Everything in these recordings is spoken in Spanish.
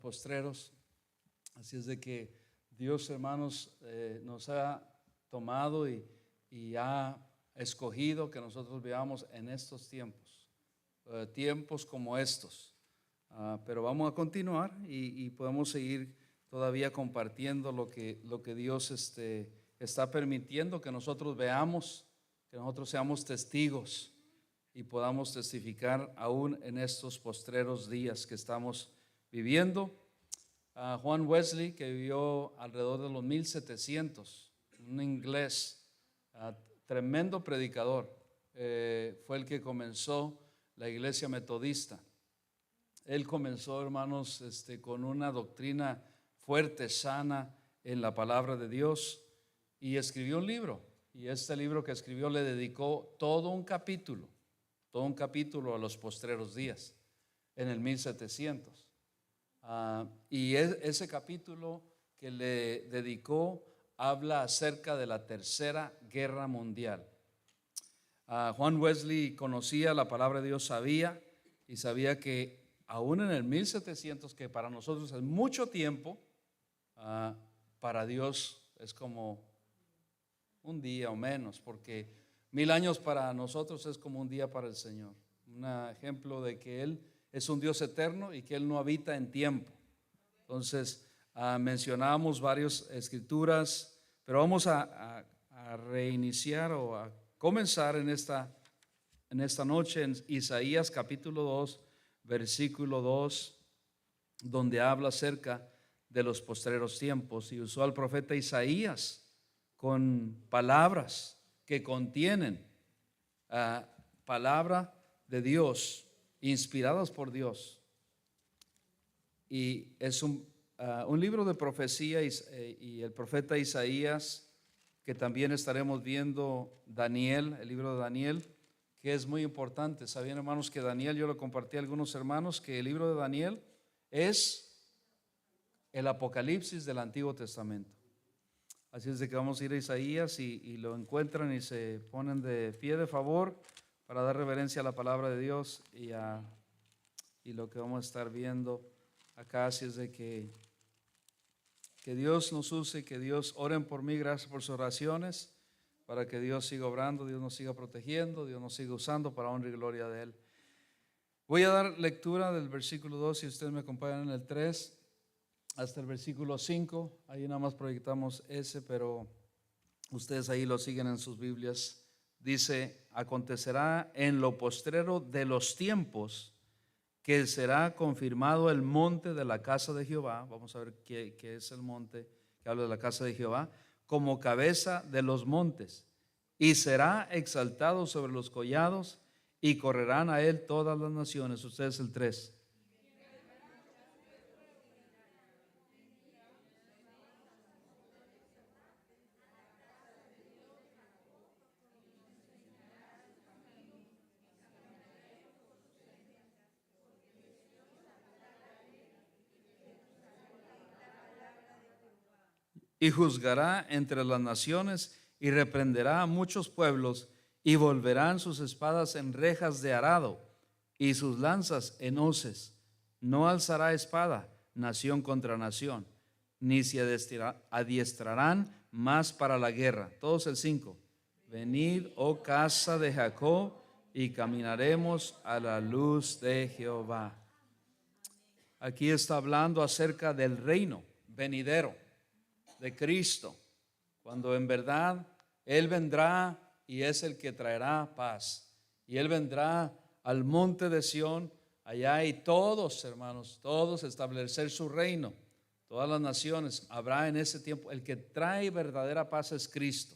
postreros. Así es de que Dios, hermanos, nos ha tomado y ha escogido que nosotros veamos en estos tiempos, tiempos como estos. Pero vamos a continuar y podemos seguir todavía compartiendo lo que Dios está permitiendo que nosotros veamos, que nosotros seamos testigos y podamos testificar aún en estos postreros días que estamos viviendo. Juan Wesley, que vivió alrededor de los 1700, un inglés, tremendo predicador, fue el que comenzó la iglesia metodista. Él comenzó, hermanos, con una doctrina fuerte, sana en la palabra de Dios, y escribió un libro, y este libro que escribió le dedicó todo un capítulo a los postreros días en el 1700. Y ese capítulo que le dedicó habla acerca de la Tercera Guerra Mundial. Juan Wesley conocía la palabra de Dios, sabía que aún en el 1700, que para nosotros es mucho tiempo, para Dios es como un día o menos, porque 1000 años para nosotros es como un día para el Señor. Un ejemplo de que Él es un Dios eterno y que Él no habita en tiempo. Entonces, mencionamos varias escrituras, pero vamos a reiniciar o a comenzar en esta noche en Isaías capítulo 2, versículo 2, donde habla acerca de los postreros tiempos, y usó al profeta Isaías con palabras que contienen palabra de Dios, inspiradas por Dios. Y es un libro de profecía, y el profeta Isaías, que también estaremos viendo Daniel, el libro de Daniel, que es muy importante. Sabían, hermanos, que Daniel, yo lo compartí a algunos hermanos, que el libro de Daniel es el Apocalipsis del Antiguo Testamento. Así es de que vamos a ir a Isaías y lo encuentran y se ponen de pie de favor para dar reverencia a la palabra de Dios y lo que vamos a estar viendo acá. Así es de que Dios nos use, que Dios, oren por mí, gracias por sus oraciones, para que Dios siga obrando, Dios nos siga protegiendo, Dios nos siga usando para honra y gloria de Él. Voy a dar lectura del versículo 2, si ustedes me acompañan, en el 3 hasta el versículo 5. Ahí nada más proyectamos ese, pero ustedes ahí lo siguen en sus Biblias. Dice: acontecerá en lo postrero de los tiempos que será confirmado el monte de la casa de Jehová. Vamos a ver qué es el monte que habla de la casa de Jehová, como cabeza de los montes, y será exaltado sobre los collados, y correrán a él todas las naciones. Ustedes el 3. Y juzgará entre las naciones y reprenderá a muchos pueblos, y volverán sus espadas en rejas de arado y sus lanzas en hoces. No alzará espada nación contra nación, ni se adiestrarán más para la guerra. Todos el 5. Venid, oh casa de Jacob, y caminaremos a la luz de Jehová. Aquí está hablando acerca del reino venidero de Cristo, cuando en verdad Él vendrá y es el que traerá paz, y Él vendrá al monte de Sión, allá, y todos, hermanos, todos establecer su reino, todas las naciones. Habrá en ese tiempo, el que trae verdadera paz es Cristo.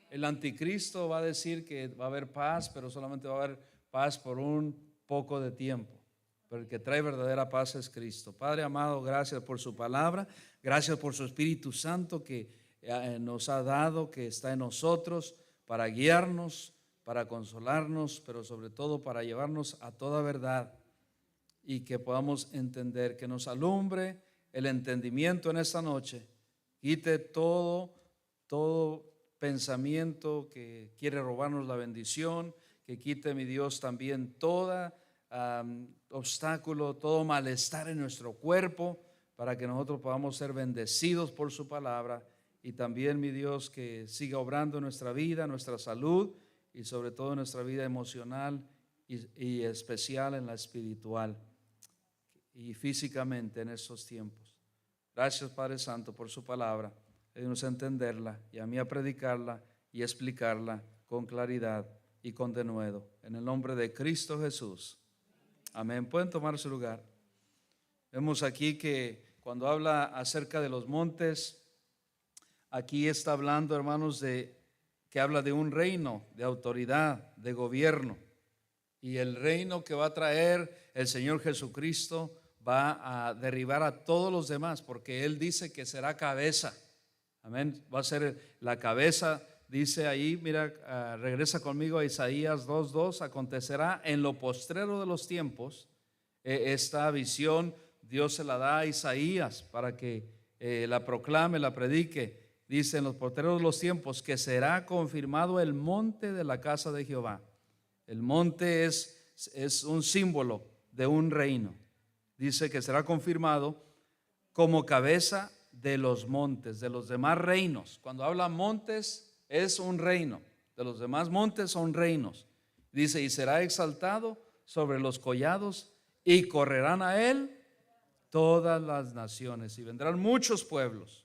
El anticristo va a decir que va a haber paz, pero solamente va a haber paz por un poco de tiempo. Pero el que trae verdadera paz es Cristo. Padre amado, gracias por su palabra, gracias por su Espíritu Santo que nos ha dado, que está en nosotros para guiarnos, para consolarnos, pero sobre todo para llevarnos a toda verdad, y que podamos entender, que nos alumbre el entendimiento en esta noche, quite todo pensamiento que quiere robarnos la bendición, que quite, mi Dios, también toda obstáculo, todo malestar en nuestro cuerpo, para que nosotros podamos ser bendecidos por su palabra, y también, mi Dios, que siga obrando en nuestra vida, nuestra salud y sobre todo en nuestra vida emocional y especial en la espiritual y físicamente en estos tiempos. Gracias, Padre Santo, por su palabra. Ayúdanos a entenderla y a mí a predicarla y explicarla con claridad y con denuedo. En el nombre de Cristo Jesús. Amén. Pueden tomar su lugar. Vemos aquí que cuando habla acerca de los montes, aquí está hablando, hermanos, que habla de un reino, de autoridad, de gobierno. Y el reino que va a traer el Señor Jesucristo va a derribar a todos los demás, porque Él dice que será cabeza. Amén. Va a ser la cabeza. Dice ahí, mira, regresa conmigo a Isaías 2:2. Acontecerá en lo postrero de los tiempos. Esta visión Dios se la da a Isaías para que la proclame, la predique. Dice: en los postreros de los tiempos, que será confirmado el monte de la casa de Jehová. El monte es un símbolo de un reino. Dice que será confirmado como cabeza de los montes, de los demás reinos. Cuando habla montes, es un reino. De los demás montes son reinos. Dice: y será exaltado sobre los collados, y correrán a él todas las naciones, y vendrán muchos pueblos.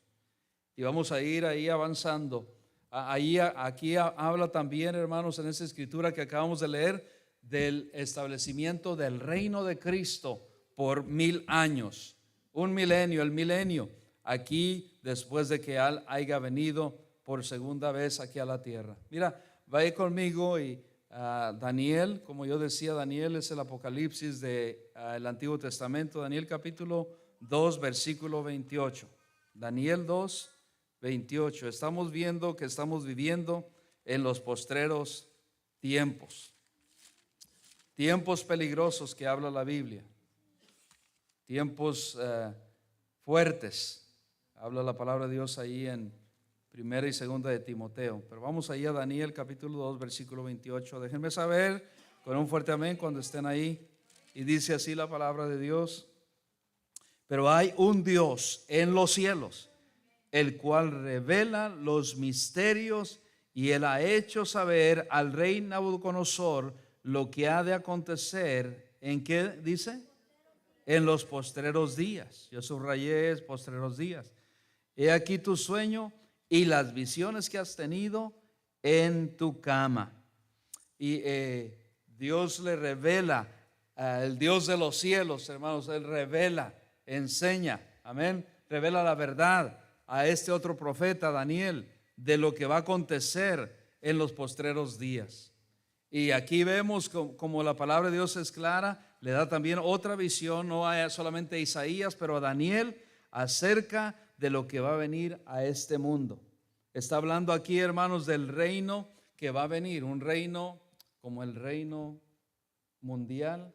Y vamos a ir ahí avanzando. Aquí habla también, hermanos, en esta escritura que acabamos de leer, del establecimiento del reino de Cristo por 1000 años. Un milenio, el milenio. Aquí, después de que haya venido por segunda vez aquí a la tierra. Mira, vaya conmigo y Daniel, como yo decía, Daniel es el Apocalipsis del Antiguo Testamento. Daniel capítulo 2, versículo 28. Daniel 2, 28. Estamos viendo que estamos viviendo en los postreros tiempos. Tiempos peligrosos que habla la Biblia. Tiempos fuertes. Habla la palabra de Dios ahí en Primera y Segunda de Timoteo. Pero vamos ahí a Daniel capítulo 2, versículo 28. Déjenme saber con un fuerte amén cuando estén ahí. Y dice así la palabra de Dios: pero hay un Dios en los cielos, el cual revela los misterios, y él ha hecho saber al rey Nabucodonosor lo que ha de acontecer. ¿En qué dice? En los postreros días. Yo subrayé postreros días. He aquí tu sueño y las visiones que has tenido en tu cama. Y Dios le revela, el Dios de los cielos, hermanos, Él revela, enseña, amén, revela la verdad a este otro profeta, Daniel, de lo que va a acontecer en los postreros días. Y aquí vemos como la palabra de Dios es clara, le da también otra visión, no solamente a Isaías, pero a Daniel, acerca de lo que va a venir a este mundo. Está hablando aquí, hermanos, del reino que va a venir, un reino como el reino mundial,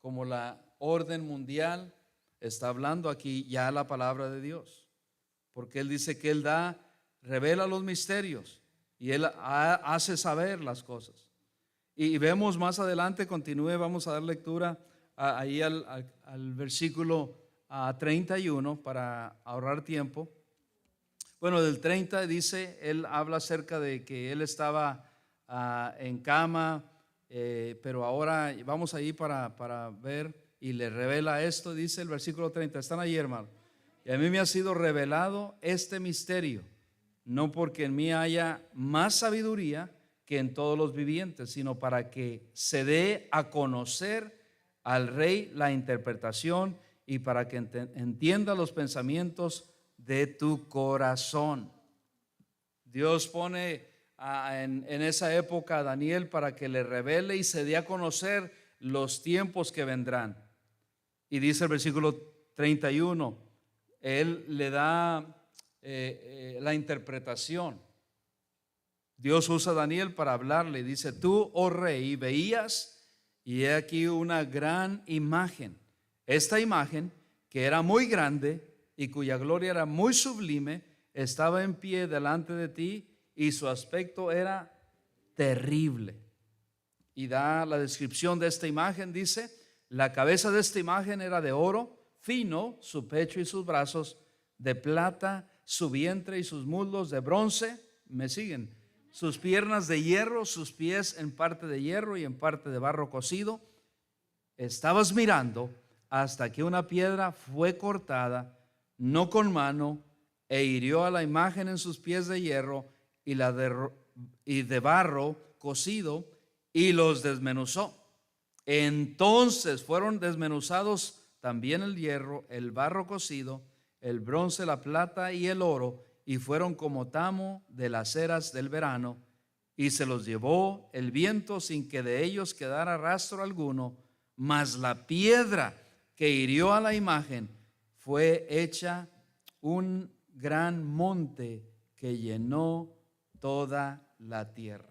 como la orden mundial. Está hablando aquí ya la palabra de Dios, porque Él dice que Él revela los misterios y Él hace saber las cosas. Y vemos más adelante, continúe, vamos a dar lectura ahí al versículo 31 para ahorrar tiempo. Bueno, del 30 dice, él habla acerca de que él estaba en cama, pero ahora vamos ahí para ver, y le revela esto. Dice el versículo 30, están ahí, hermano: y a mí me ha sido revelado este misterio, no porque en mí haya más sabiduría que en todos los vivientes, sino para que se dé a conocer al rey la interpretación, y para que entienda los pensamientos de tu corazón. Dios pone en esa época a Daniel para que le revele y se dé a conocer los tiempos que vendrán. Y dice el versículo 31, Él le da la interpretación. Dios usa a Daniel para hablarle. Dice: tú, oh rey, veías, y he aquí una gran imagen. Esta imagen, que era muy grande y cuya gloria era muy sublime, estaba en pie delante de ti, y su aspecto era terrible. Y da la descripción de esta imagen. Dice: la cabeza de esta imagen era de oro fino, su pecho y sus brazos de plata, su vientre y sus muslos de bronce. ¿Me siguen? Sus piernas de hierro, sus pies en parte de hierro y en parte de barro cocido. Estabas mirando hasta que una piedra fue cortada, no con mano, e hirió a la imagen en sus pies de hierro y de barro cocido, y los desmenuzó. Entonces fueron desmenuzados también el hierro, el barro cocido, el bronce, la plata y el oro, y fueron como tamo de las eras del verano, y se los llevó el viento sin que de ellos quedara rastro alguno. Mas la piedra que hirió a la imagen fue hecha un gran monte que llenó toda la tierra.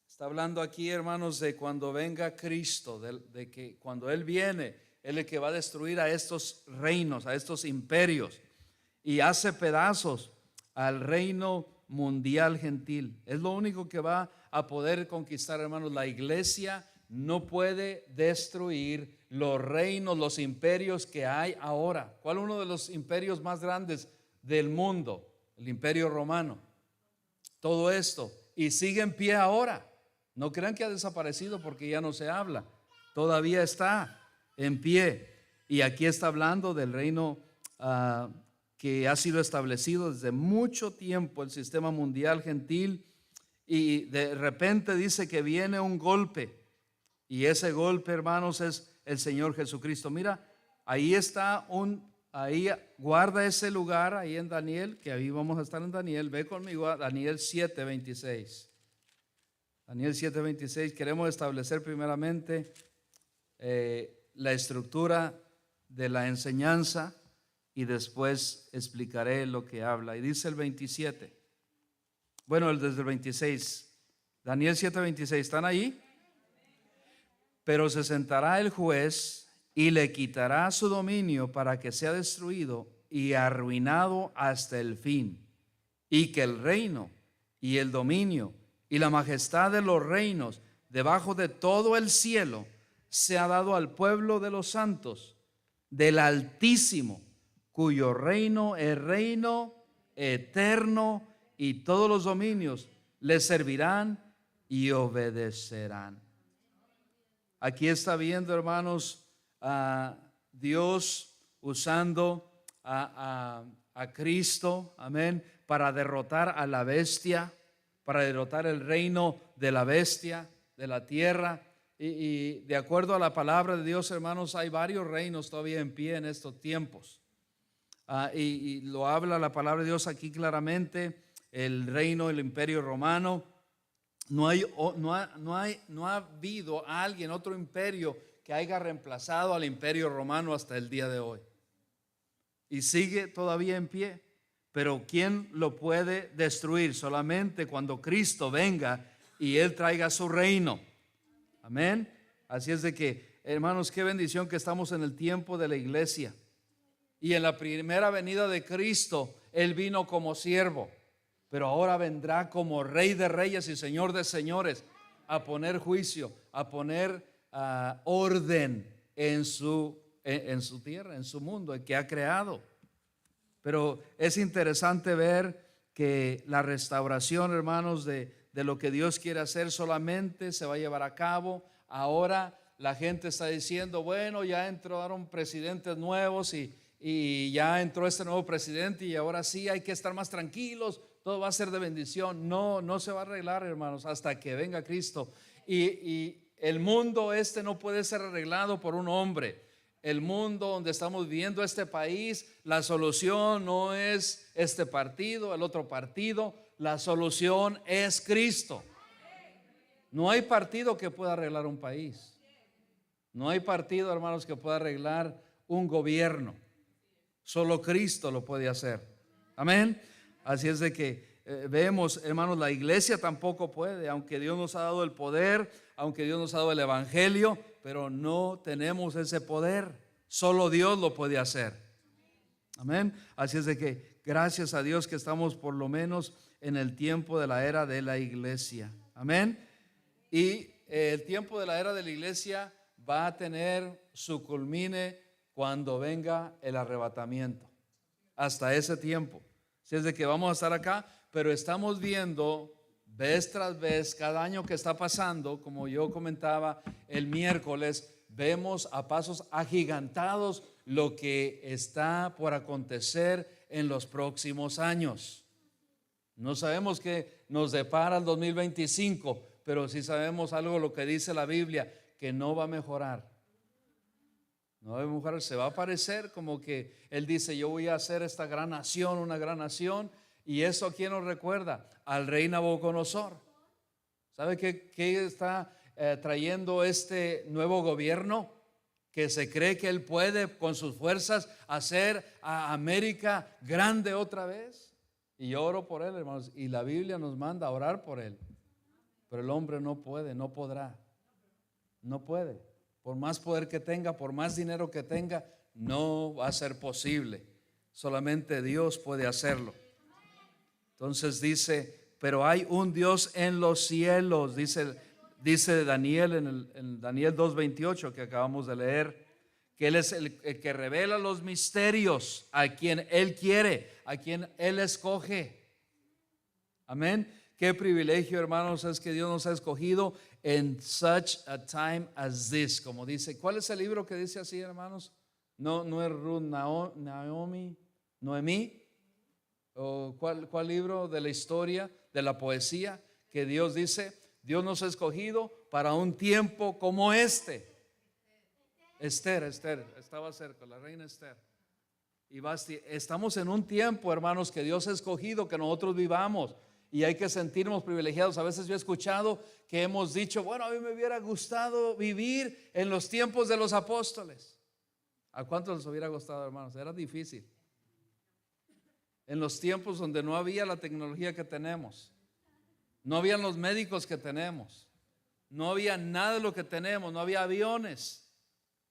Está hablando aquí, hermanos, de cuando venga Cristo, de que cuando Él viene, Él es el que va a destruir a estos reinos, a estos imperios, y hace pedazos al reino mundial gentil. Es lo único que va a poder conquistar, hermanos. La iglesia no puede destruir los reinos, los imperios que hay ahora. ¿Cuál es uno de los imperios más grandes del mundo? El Imperio Romano. Todo esto, y sigue en pie ahora. No crean que ha desaparecido porque ya no se habla. Todavía está en pie. Y aquí está hablando del reino que ha sido establecido desde mucho tiempo, el sistema mundial gentil. Y de repente dice que viene un golpe. Y ese golpe, hermanos, es el Señor Jesucristo. Mira, ahí está ahí guarda ese lugar, ahí en Daniel, que ahí vamos a estar en Daniel. Ve conmigo a Daniel 7:26. Daniel 7:26. Queremos establecer primeramente la estructura de la enseñanza y después explicaré lo que habla. Y dice el 27. Bueno, desde el 26. Daniel 7:26. ¿Están ahí? Pero se sentará el juez y le quitará su dominio para que sea destruido y arruinado hasta el fin, y que el reino y el dominio y la majestad de los reinos debajo de todo el cielo sea dado al pueblo de los santos del Altísimo, cuyo reino es reino eterno, y todos los dominios le servirán y obedecerán. Aquí está viendo, hermanos, a Dios usando a Cristo, amén, para derrotar a la bestia, para derrotar el reino de la bestia, de la tierra. Y de acuerdo a la palabra de Dios, hermanos, hay varios reinos todavía en pie en estos tiempos. Y lo habla la palabra de Dios aquí claramente. El reino, el imperio romano. No ha habido alguien, otro imperio que haya reemplazado al imperio romano hasta el día de hoy. Y sigue todavía en pie. Pero ¿quién lo puede destruir? Solamente cuando Cristo venga y Él traiga su reino. Amén. Así es de que, hermanos, qué bendición que estamos en el tiempo de la iglesia. Y en la primera venida de Cristo, Él vino como siervo, pero ahora vendrá como Rey de reyes y Señor de señores, a poner juicio, a poner orden en su tierra, en su mundo, el que ha creado. Pero es interesante ver que la restauración, hermanos, de lo que Dios quiere hacer solamente se va a llevar a cabo. Ahora la gente está diciendo, bueno, ya entraron presidentes nuevos y ya entró este nuevo presidente y ahora sí hay que estar más tranquilos, todo va a ser de bendición. No se va a arreglar, hermanos, hasta que venga Cristo. Y el mundo no puede ser arreglado por un hombre. El mundo donde estamos viviendo, este país, la solución no es este partido, el otro partido, la solución es Cristo. No hay partido que pueda arreglar un país. No hay partido, hermanos, que pueda arreglar un gobierno. Solo Cristo lo puede hacer. Amén. Así es de que vemos, hermanos, la iglesia tampoco puede, aunque Dios nos ha dado el poder, aunque Dios nos ha dado el evangelio, pero no tenemos ese poder. Solo Dios lo puede hacer. Amén. Así es de que gracias a Dios que estamos por lo menos en el tiempo de la era de la iglesia. Amén. Y el tiempo de la era de la iglesia va a tener su culmine cuando venga el arrebatamiento. Hasta ese tiempo. Si es de que vamos a estar acá, pero estamos viendo vez tras vez, cada año que está pasando, como yo comentaba el miércoles, vemos a pasos agigantados lo que está por acontecer en los próximos años. No sabemos qué nos depara el 2025, pero sí sabemos algo, lo que dice la Biblia, que no va a mejorar. No va a mejorar, se va a parecer como que Él dice: yo voy a hacer esta gran nación, una gran nación. Y eso, ¿a quién nos recuerda? Al rey Nabucodonosor. ¿Sabe qué está trayendo este nuevo gobierno? Que se cree que él puede con sus fuerzas hacer a América grande otra vez. Y yo oro por él, hermanos, y la Biblia nos manda a orar por él. Pero el hombre no puede, no podrá. No puede. Por más poder que tenga, por más dinero que tenga, no va a ser posible. Solamente Dios puede hacerlo. Entonces dice: pero hay un Dios en los cielos, dice Daniel en Daniel 2:28 que acabamos de leer, que Él es el que revela los misterios a quien Él quiere, a quien Él escoge. Amén. Qué privilegio, hermanos, es que Dios nos ha escogido en such a time as this. Como dice, ¿cuál es el libro que dice así, hermanos? No es Ruth, Noemí. ¿O cuál libro de la historia, de la poesía, que Dios dice: Dios nos ha escogido para un tiempo como este? Esther, estaba cerca, la reina Esther. Y Basti, estamos en un tiempo, hermanos, que Dios ha escogido que nosotros vivamos, y hay que sentirnos privilegiados. A veces yo he escuchado que hemos dicho: bueno, a mí me hubiera gustado vivir en los tiempos de los apóstoles. ¿A cuántos les hubiera gustado, hermanos? Era difícil. En los tiempos donde no había la tecnología que tenemos, no habían los médicos que tenemos, no había nada de lo que tenemos, no había aviones.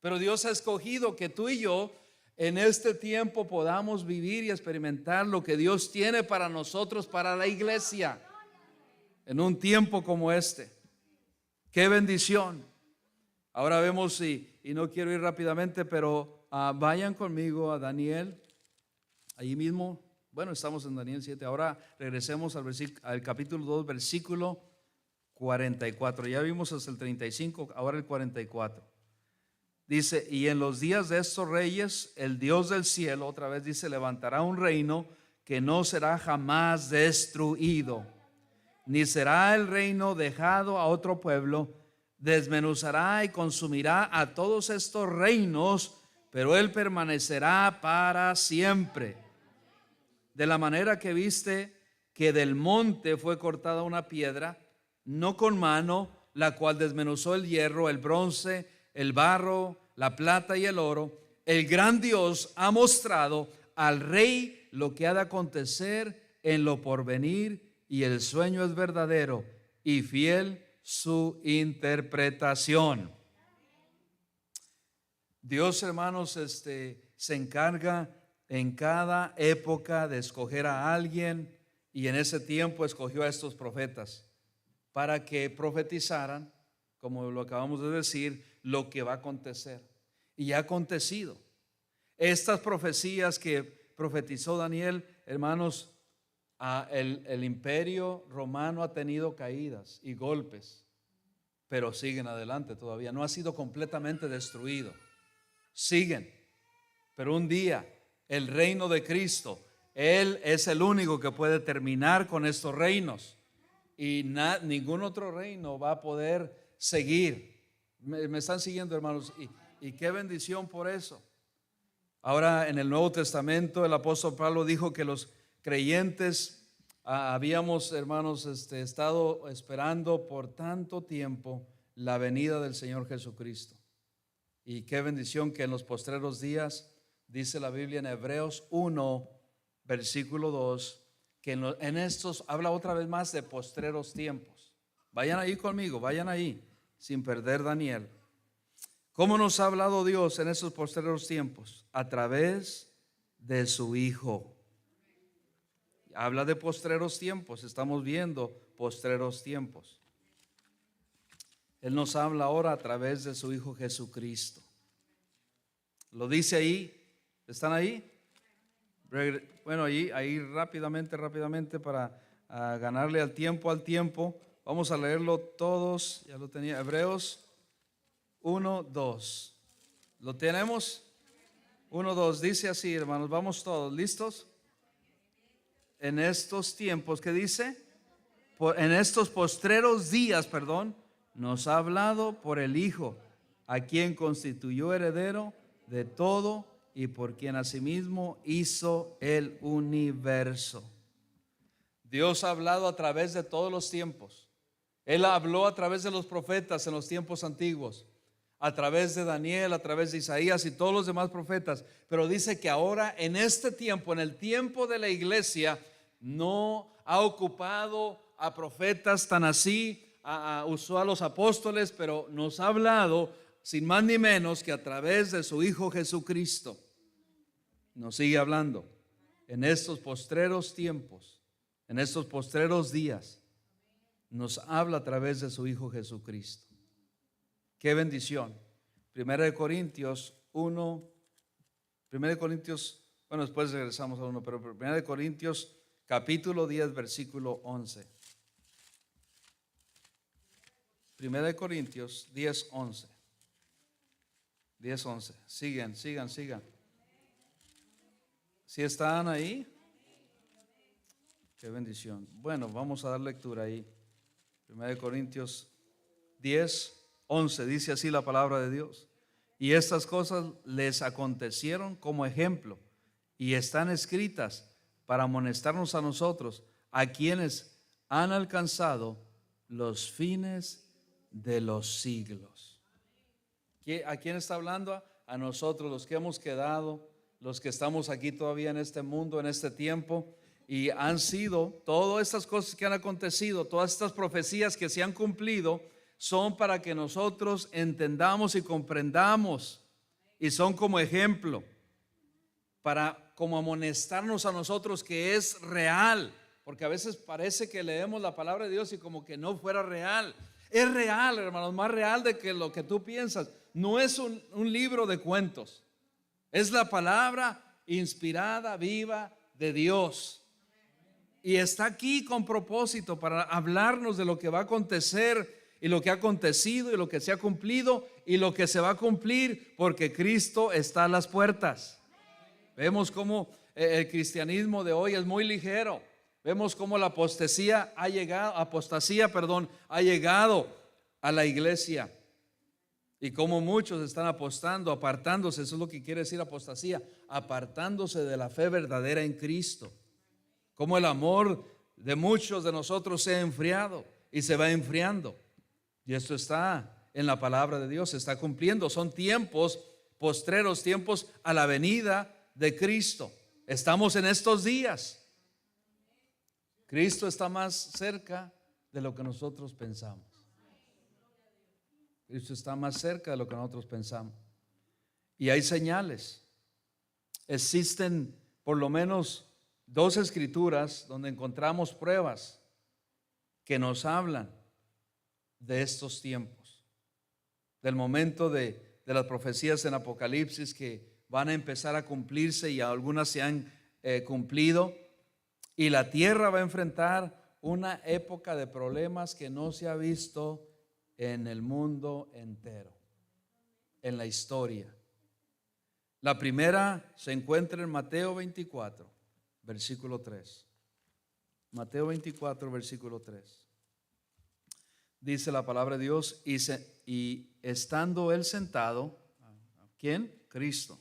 Pero Dios ha escogido que tú y yo en este tiempo podamos vivir y experimentar lo que Dios tiene para nosotros, para la iglesia, en un tiempo como este. ¡Qué bendición! Ahora vemos, y no quiero ir rápidamente, pero vayan conmigo a Daniel, allí mismo. Bueno, estamos en Daniel 7. Ahora regresemos al capítulo 2, versículo 44. Ya vimos hasta el 35, ahora el 44. Dice: y en los días de estos reyes, el Dios del cielo, otra vez dice, levantará un reino que no será jamás destruido, ni será el reino dejado a otro pueblo. Desmenuzará y consumirá a todos estos reinos, pero él permanecerá para siempre. De la manera que viste que del monte fue cortada una piedra, no con mano, la cual desmenuzó el hierro, el bronce, el barro, la plata y el oro, el gran Dios ha mostrado al rey lo que ha de acontecer en lo porvenir, y el sueño es verdadero y fiel su interpretación. Dios, hermanos, se encarga en cada época de escoger a alguien, y en ese tiempo escogió a estos profetas para que profetizaran, como lo acabamos de decir, lo que va a acontecer. Y ha acontecido. Estas profecías que profetizó Daniel, hermanos, el imperio romano ha tenido caídas y golpes, pero siguen adelante todavía. No ha sido completamente destruido. Siguen. Pero un día el reino de Cristo, Él es el único que puede terminar con estos reinos, y ningún otro reino va a poder seguir. Me están siguiendo, hermanos, y qué bendición por eso. Ahora en el Nuevo Testamento el apóstol Pablo dijo que los creyentes habíamos, hermanos, estado esperando por tanto tiempo la venida del Señor Jesucristo. Y qué bendición que en los postreros días, dice la Biblia en Hebreos 1, versículo 2, que en estos habla otra vez más de postreros tiempos. Vayan ahí conmigo, vayan ahí, sin perder Daniel. ¿Cómo nos ha hablado Dios en estos postreros tiempos? A través de su Hijo. Habla de postreros tiempos, estamos viendo postreros tiempos. Él nos habla ahora a través de su Hijo Jesucristo. Lo dice ahí. ¿Están ahí? Bueno, ahí rápidamente para ganarle al tiempo. Vamos a leerlo todos. Ya lo tenía. Hebreos 1:2. ¿Lo tenemos? 1:2. Dice así, hermanos. Vamos todos. ¿Listos? En estos tiempos, ¿qué dice? En estos postreros días, nos ha hablado por el Hijo, a quien constituyó heredero de todo y por quien asimismo hizo el universo. Dios ha hablado a través de todos los tiempos. Él habló a través de los profetas en los tiempos antiguos, a través de Daniel, a través de Isaías y todos los demás profetas. Pero dice que ahora en este tiempo, en el tiempo de la iglesia, no ha ocupado a profetas tan así, usó a los apóstoles, pero nos ha hablado sin más ni menos que a través de su Hijo Jesucristo. Nos sigue hablando en estos postreros tiempos, en estos postreros días. Nos habla a través de su Hijo Jesucristo. Qué bendición. 1 Corintios 1, bueno, después regresamos a 1, pero 1 Corintios capítulo 10, versículo 11. 1 Corintios 10, 11. 10, 11. Sigan. ¿Sí están ahí? Qué bendición. Bueno, vamos a dar lectura ahí. 1 Corintios 10, 11. Dice así la palabra de Dios. Y estas cosas les acontecieron como ejemplo y están escritas para amonestarnos a nosotros, a quienes han alcanzado los fines de los siglos. ¿A quién está hablando? A nosotros, los que hemos quedado, los que estamos aquí todavía en este mundo, en este tiempo. Y han sido todas estas cosas que han acontecido, todas estas profecías que se han cumplido, son para que nosotros entendamos y comprendamos, y son como ejemplo, para como amonestarnos a nosotros que es real, porque a veces parece que leemos la palabra de Dios y como que no fuera real. Es real, hermanos, más real de que lo que tú piensas. No es un libro de cuentos, es la palabra inspirada, viva de Dios. Y está aquí con propósito para hablarnos de lo que va a acontecer y lo que ha acontecido y lo que se ha cumplido y lo que se va a cumplir, porque Cristo está a las puertas. Vemos cómo el cristianismo de hoy es muy ligero. Vemos cómo la apostasía ha llegado a la iglesia, y cómo muchos están apostando, apartándose. Eso es lo que quiere decir apostasía, apartándose de la fe verdadera en Cristo. Como el amor de muchos de nosotros se ha enfriado y se va enfriando. Y esto está en la palabra de Dios, se está cumpliendo. Son tiempos postreros, tiempos a la venida de Cristo. Estamos en estos días. Cristo está más cerca de lo que nosotros pensamos. Cristo está más cerca de lo que nosotros pensamos. Y hay señales. Existen por lo menos 2 escrituras donde encontramos pruebas que nos hablan de estos tiempos, del momento de las profecías en Apocalipsis que van a empezar a cumplirse, y algunas se han cumplido, y la tierra va a enfrentar una época de problemas que no se ha visto en el mundo entero, en la historia. La primera se encuentra en Mateo 24, versículo 3. Mateo 24, versículo 3. Dice la palabra de Dios: y estando él sentado, ¿quién? Cristo,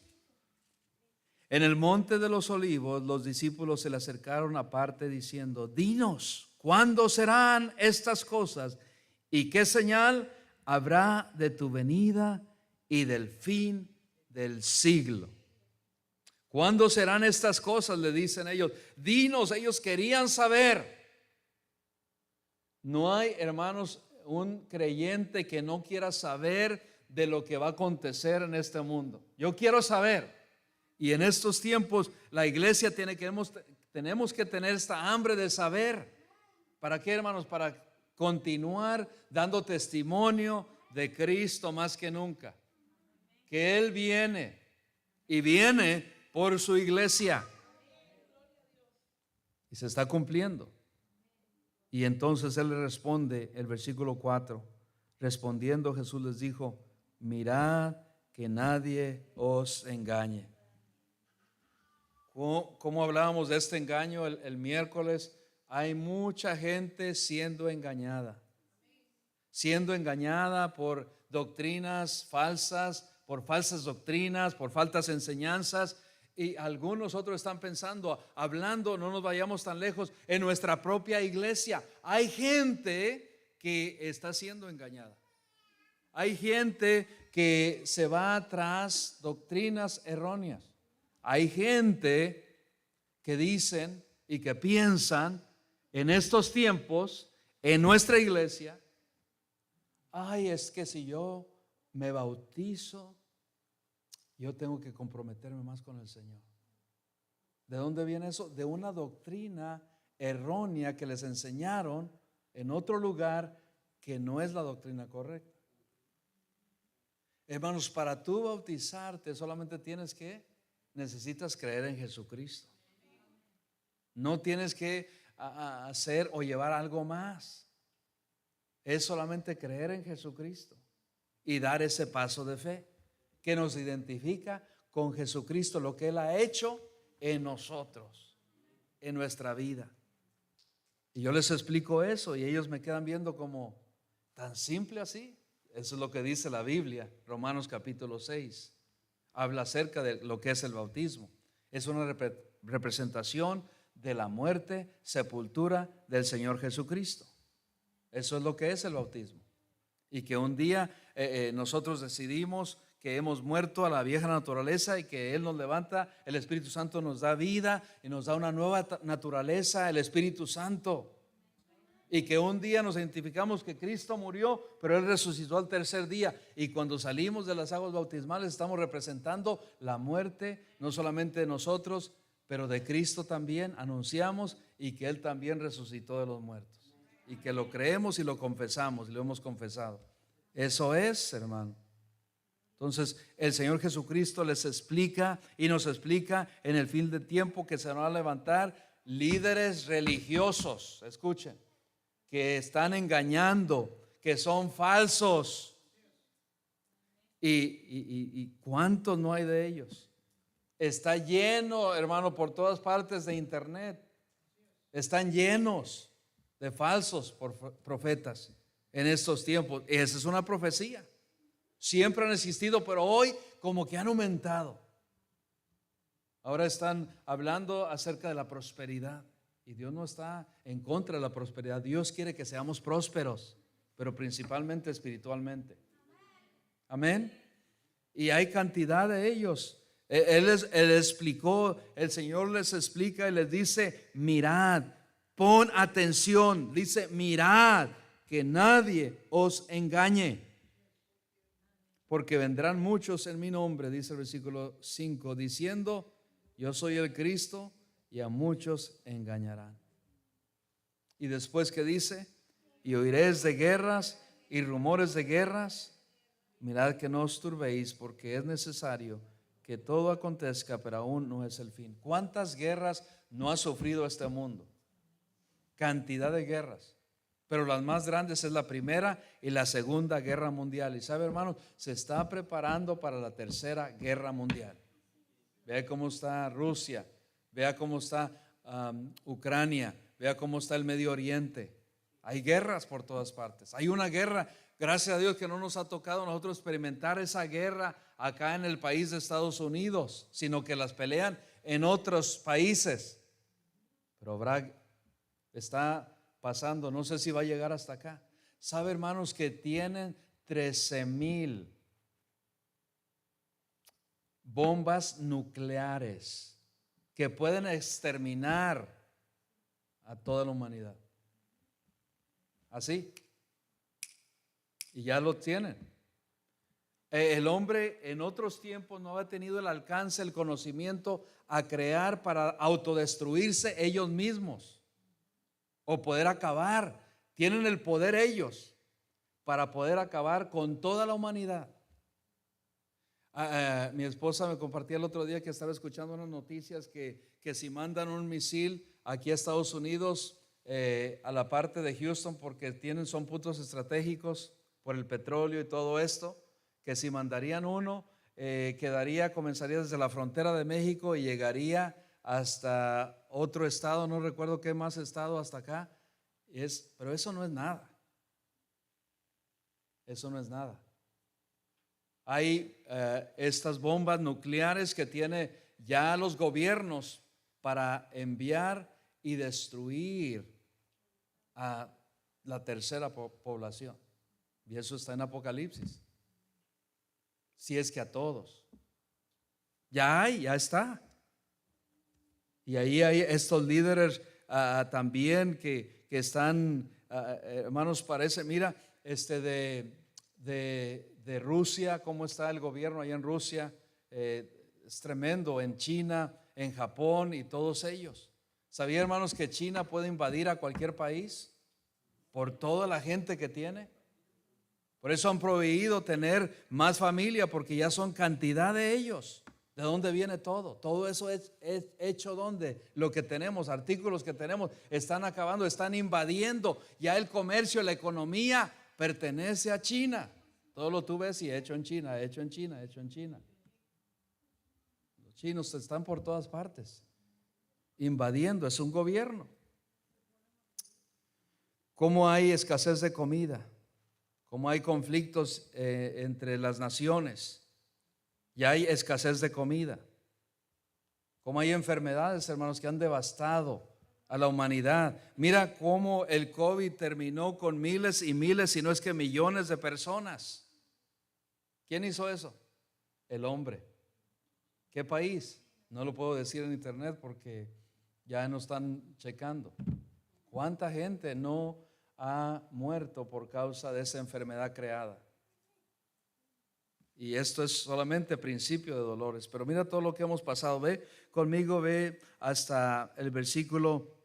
en el monte de los olivos, los discípulos se le acercaron aparte diciendo: dinos, ¿cuándo serán estas cosas? ¿Y qué señal habrá de tu venida y del fin del siglo? ¿Cuándo serán estas cosas?, le dicen ellos. Dinos, ellos querían saber. No hay, hermanos, un creyente que no quiera saber de lo que va a acontecer en este mundo. Yo quiero saber. Y en estos tiempos la iglesia tenemos que tener esta hambre de saber. ¿Para qué, hermanos? Para continuar dando testimonio de Cristo más que nunca. Que Él viene y viene por su iglesia. Y se está cumpliendo. Y entonces él le responde, el versículo 4, respondiendo Jesús les dijo: mirad que nadie os engañe. ¿Cómo hablábamos de este engaño el miércoles? Hay mucha gente siendo engañada por doctrinas falsas, por falsas doctrinas, por falsas enseñanzas. Y algunos otros están pensando, hablando, no nos vayamos tan lejos, en nuestra propia iglesia. Hay gente que está siendo engañada. Hay gente que se va tras doctrinas erróneas. Hay gente que dicen y que piensan en estos tiempos, en nuestra iglesia: ay, es que si yo me bautizo, yo tengo que comprometerme más con el Señor. ¿De dónde viene eso? De una doctrina errónea que les enseñaron en otro lugar, que no es la doctrina correcta. Hermanos, para tú bautizarte solamente necesitas creer en Jesucristo. No tienes que hacer o llevar algo más. Es solamente creer en Jesucristo y dar ese paso de fe que nos identifica con Jesucristo, lo que Él ha hecho en nosotros, en nuestra vida. Y yo les explico eso y ellos me quedan viendo como tan simple así. Eso es lo que dice la Biblia. Romanos capítulo 6 habla acerca de lo que es el bautismo. Es una representación de la muerte, sepultura del Señor Jesucristo. Eso es lo que es el bautismo. Y que un día nosotros decidimos que hemos muerto a la vieja naturaleza y que Él nos levanta, el Espíritu Santo nos da vida y nos da una nueva naturaleza, el Espíritu Santo. Y que un día nos identificamos que Cristo murió, pero Él resucitó al tercer día. Y cuando salimos de las aguas bautismales estamos representando la muerte, no solamente de nosotros, pero de Cristo también. Anunciamos y que Él también resucitó de los muertos. Y que lo creemos y lo confesamos, y lo hemos confesado. Eso es, hermano. Entonces el Señor Jesucristo les explica y nos explica en el fin de tiempo que se van a levantar líderes religiosos, escuchen, que están engañando, que son falsos. ¿Y cuántos no hay de ellos? Está lleno, hermano, por todas partes de internet. Están llenos de falsos profetas en estos tiempos. Esa es una profecía. Siempre han existido, pero hoy como que han aumentado. Ahora están hablando acerca de la prosperidad. Y Dios no está en contra de la prosperidad. Dios quiere que seamos prósperos, pero principalmente espiritualmente. Amén. Y hay cantidad de ellos. Él explicó, el Señor les explica y les dice: mirad, pon atención. Dice: mirad, que nadie os engañe. Porque vendrán muchos en mi nombre, dice el versículo 5, diciendo: yo soy el Cristo, y a muchos engañarán. Y después, ¿qué dice? Y oiréis de guerras y rumores de guerras. Mirad que no os turbéis, porque es necesario que todo acontezca, pero aún no es el fin. ¿Cuántas guerras no ha sufrido este mundo? Cantidad de guerras, pero las más grandes es la primera y la segunda guerra mundial. Y sabe, hermanos, se está preparando para la tercera guerra mundial. Vea cómo está Rusia, vea cómo está Ucrania, vea cómo está el Medio Oriente. Hay guerras por todas partes. Hay una guerra, gracias a Dios, que no nos ha tocado a nosotros experimentar esa guerra acá en el país de Estados Unidos, sino que las pelean en otros países. Pero está pasando, no sé si va a llegar hasta acá. ¿Sabe, hermanos, que tienen 13,000 bombas nucleares que pueden exterminar a toda la humanidad? Así. Y ya lo tienen. El hombre en otros tiempos no había tenido el alcance, el conocimiento a crear para autodestruirse ellos mismos o poder acabar. Tienen el poder ellos para poder acabar con toda la humanidad. Mi esposa me compartía el otro día que estaba escuchando unas noticias que si mandan un misil aquí a Estados Unidos, a la parte de Houston, porque son puntos estratégicos por el petróleo y todo esto, que si mandarían uno, comenzaría desde la frontera de México y llegaría hasta otro estado, no recuerdo qué más estado, hasta acá. Pero eso no es nada. Eso no es nada. Hay estas bombas nucleares que tienen ya los gobiernos para enviar y destruir a la tercera población. Y eso está en Apocalipsis. Si es que a todos. Ya está. Y ahí hay estos líderes también que están, hermanos, parece, mira, de Rusia, cómo está el gobierno allá en Rusia, es tremendo, en China, en Japón y todos ellos. ¿Sabía, hermanos, que China puede invadir a cualquier país por toda la gente que tiene? Por eso han prohibido tener más familia, porque ya son cantidad de ellos. ¿De dónde viene todo? Todo eso es hecho donde lo que tenemos, artículos que tenemos, están acabando, están invadiendo. Ya el comercio, la economía pertenece a China. Todo lo tú ves y hecho en China, hecho en China, hecho en China. Los chinos están por todas partes, invadiendo, es un gobierno. ¿Cómo hay escasez de comida? ¿Cómo hay conflictos entre las naciones? Ya hay escasez de comida. ¿Cómo hay enfermedades, hermanos, que han devastado a la humanidad? Mira cómo el COVID terminó con miles y miles, si no es que millones de personas. ¿Quién hizo eso? El hombre. ¿Qué país? No lo puedo decir en internet porque ya nos están checando. ¿Cuánta gente no ha muerto por causa de esa enfermedad creada? Y esto es solamente principio de dolores. Pero mira todo lo que hemos pasado. Ve conmigo, ve hasta el versículo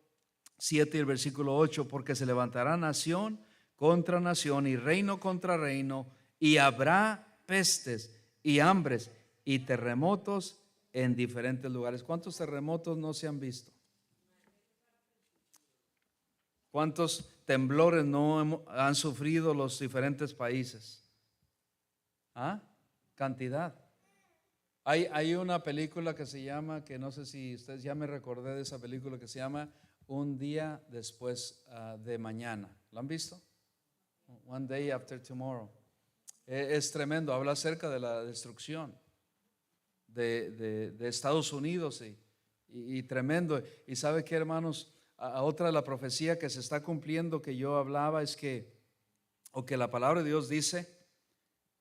7 y el versículo 8. Porque se levantará nación contra nación y reino contra reino, y habrá pestes y hambres y terremotos en diferentes lugares. ¿Cuántos terremotos no se han visto? ¿Cuántos temblores no han sufrido los diferentes países? Cantidad. Hay una película que se llama, que no sé si ustedes, ya me recordé de esa película, que se llama Un día después de mañana. ¿Lo han visto? One Day After Tomorrow. Es tremendo, habla acerca de la destrucción de Estados Unidos y tremendo. Y sabe qué, hermanos, otra de la profecía que se está cumpliendo, que yo hablaba, es que, o que la palabra de Dios dice,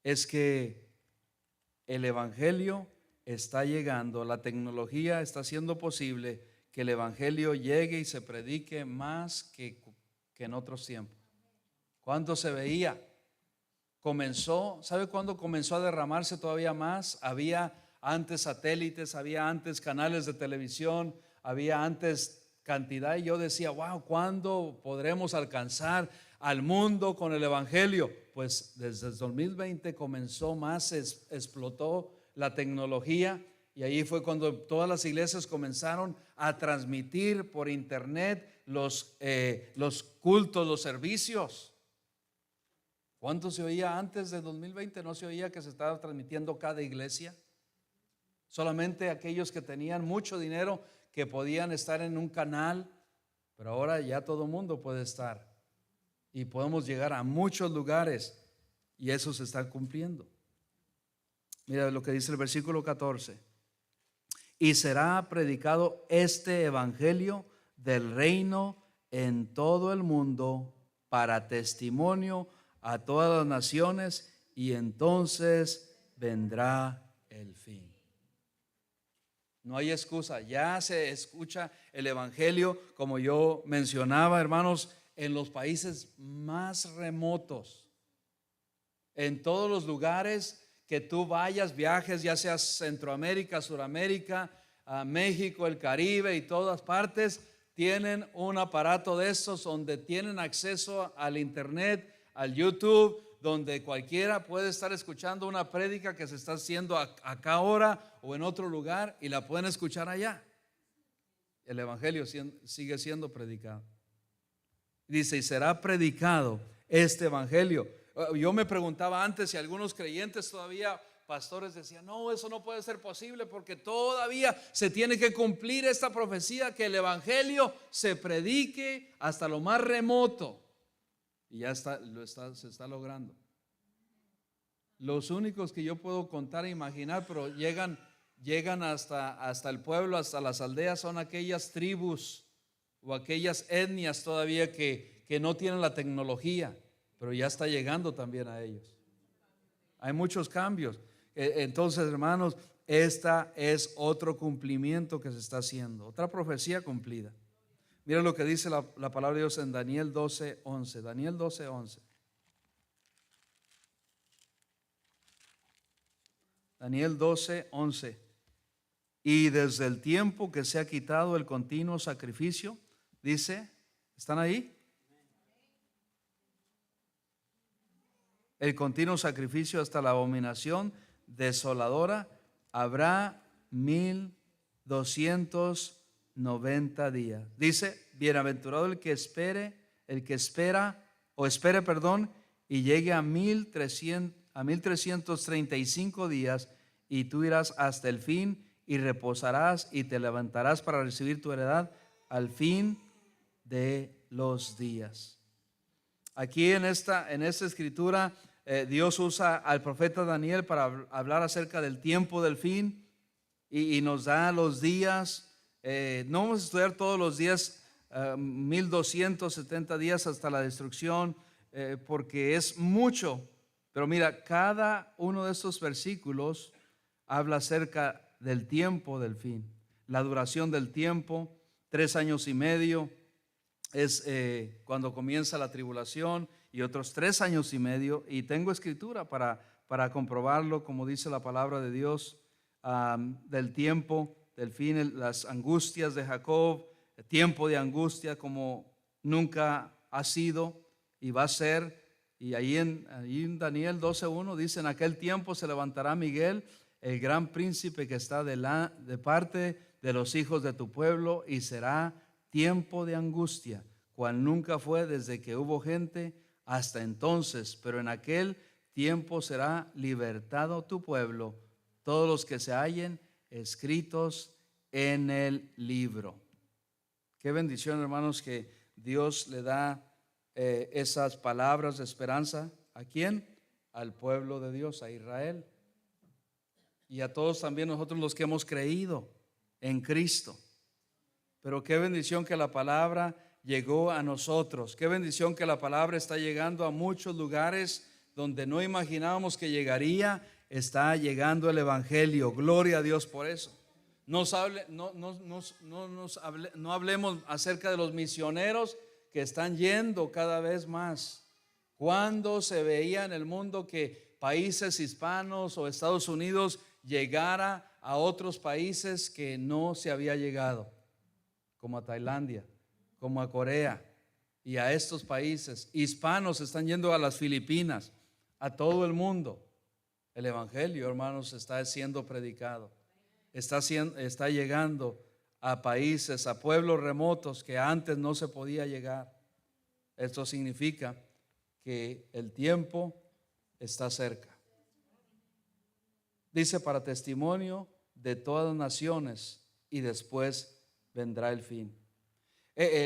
es que el evangelio está llegando, la tecnología está haciendo posible que el evangelio llegue y se predique más que en otros tiempos. ¿Cuándo se veía? ¿Sabe cuándo comenzó a derramarse todavía más? Había antes satélites, había antes canales de televisión, había antes cantidad, y yo decía, wow, ¿cuándo podremos alcanzar al mundo con el evangelio? Pues desde el 2020 comenzó más, explotó la tecnología, y ahí fue cuando todas las iglesias comenzaron a transmitir por internet los cultos, los servicios. ¿Cuánto se oía antes del 2020? No se oía que se estaba transmitiendo cada iglesia. Solamente aquellos que tenían mucho dinero que podían estar en un canal, pero ahora ya todo el mundo puede estar y podemos llegar a muchos lugares, y eso se está cumpliendo. Mira lo que dice el versículo 14: y será predicado este evangelio del reino en todo el mundo para testimonio a todas las naciones, y entonces vendrá el fin. No hay excusa, ya se escucha el evangelio, como yo mencionaba, hermanos, en los países más remotos, en todos los lugares que tú vayas, viajes, ya sea Centroamérica, Suramérica, a México, el Caribe y todas partes, tienen un aparato de estos donde tienen acceso al internet, al YouTube, donde cualquiera puede estar escuchando una prédica que se está haciendo acá ahora o en otro lugar y la pueden escuchar allá. El evangelio sigue siendo predicado. Dice, y será predicado este evangelio. Yo me preguntaba antes si algunos creyentes todavía, pastores, decían, no, eso no puede ser posible porque todavía se tiene que cumplir esta profecía, que el evangelio se predique hasta lo más remoto. Y ya se está logrando. Los únicos que yo puedo contar e imaginar, pero llegan hasta el pueblo, hasta las aldeas, son aquellas tribus o aquellas etnias todavía que no tienen la tecnología, pero ya está llegando también a ellos. Hay muchos cambios. Entonces, hermanos, esta es otro cumplimiento que se está haciendo, otra profecía cumplida. Mira lo que dice la palabra de Dios en Daniel 12:11. Daniel 12:11. Daniel 12:11. Y desde el tiempo que se ha quitado el continuo sacrificio, dice, ¿están ahí? El continuo sacrificio hasta la abominación desoladora, habrá 1290 días. Dice, bienaventurado el que espera, y llegue a 1335 días, y tú irás hasta el fin y reposarás y te levantarás para recibir tu heredad al fin de los días. Aquí en esta escritura, Dios usa al profeta Daniel para hablar acerca del tiempo del fin y nos da los días. No vamos a estudiar todos los días, 1270 días hasta la destrucción, porque es mucho. Pero mira, cada uno de estos versículos habla acerca del tiempo del fin, la duración del tiempo. 3 años y medio es cuando comienza la tribulación, y otros 3 años y medio, y tengo escritura para comprobarlo, como dice la palabra de Dios, del tiempo del fin, las angustias de Jacob, el tiempo de angustia como nunca ha sido y va a ser. Y ahí en Daniel 12:1 dice, en aquel tiempo se levantará Miguel, el gran príncipe que está de parte de los hijos de tu pueblo, y será tiempo de angustia, cual nunca fue desde que hubo gente hasta entonces, pero en aquel tiempo será libertado tu pueblo, todos los que se hallen escritos en el libro. Qué bendición, hermanos, que Dios le da esas palabras de esperanza. ¿A quién? Al pueblo de Dios, a Israel, y a todos también nosotros los que hemos creído en Cristo. Pero qué bendición que la palabra llegó a nosotros. Qué bendición que la palabra está llegando a muchos lugares donde no imaginábamos que llegaría. Está llegando el evangelio. Gloria a Dios por eso. No hablemos acerca de los misioneros que están yendo cada vez más. Cuando se veía en el mundo que países hispanos o Estados Unidos llegara a otros países que no se había llegado, como a Tailandia, como a Corea, y a estos países hispanos están yendo a las Filipinas, a todo el mundo. El evangelio, hermanos, está siendo predicado, está llegando a países, a pueblos remotos que antes no se podía llegar. Esto significa que el tiempo está cerca. Dice, para testimonio de todas las naciones, y después vendrá el fin.